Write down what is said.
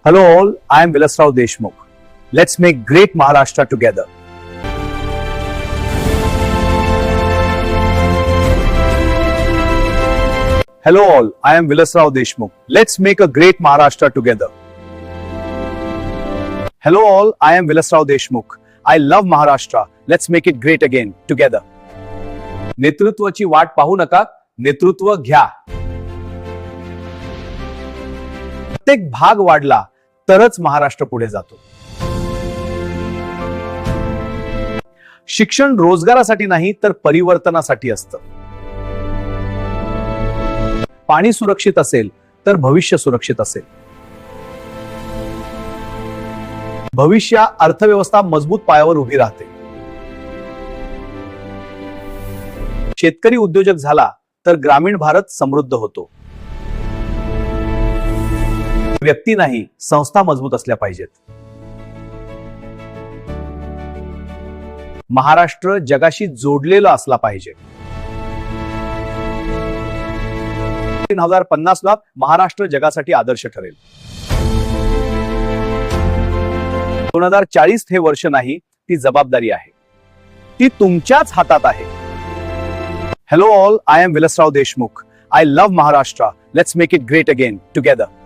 Hello all, I am Vilasrao Deshmukh. Let's make great Maharashtra together. Hello all, I am Vilasrao Deshmukh. Let's make a great Maharashtra together. Hello all, I am Vilasrao Deshmukh. I love Maharashtra. Let's make it great again together. नेतृत्वाची वाट पाहू नका, नेतृत्व घ्या. प्रत्येक भाग वाढला तरच महाराष्ट्र पुढे जातो. शिक्षण रोजगारासाठी नाही तर परिवर्तनासाठी असतं. पाणी सुरक्षित असेल तर भविष्य सुरक्षित असेल. भविष्य अर्थव्यवस्था मजबूत पायावर उभी राहते. शेतकरी उद्योजक झाला तर ग्रामीण भारत समृद्ध होतो. व्यक्ती नाही, संस्था मजबूत असल्या पाहिजेत. महाराष्ट्र जगाशी जोडलेला असला पाहिजे. 2050 महाराष्ट्र जगासाठी आदर्श ठरेल. 2040 हे वर्ष नाही, ती जबाबदारी आहे. ती तुमच्याच हातात आहे. Hello all, I am Vilasrao Deshmukh. I love Maharashtra. Let's make it great again together.